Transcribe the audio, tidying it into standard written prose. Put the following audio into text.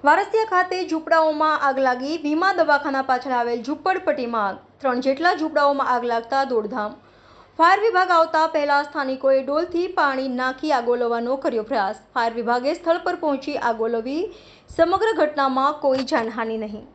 વારસિયા ખાતે ઝૂંપડાઓમાં આગ લાગી. વીમા દવાખાના પાછળ આવેલ ઝૂંપડપટ્ટીમાં આગ. 3 જેટલા ઝૂંપડાઓમાં આગ લાગતા દોડધામ. ફાયર વિભાગ આવતા પહેલા સ્થાનિકોએ ડોલથી પાણી નાખી આગ ઓલવવાનો કર્યો પ્રયાસ. ફાયર વિભાગે સ્થળ પર પહોંચી આગ ઓલવી. સમગ્ર ઘટનામાં કોઈ જાનહાનિ નહીં.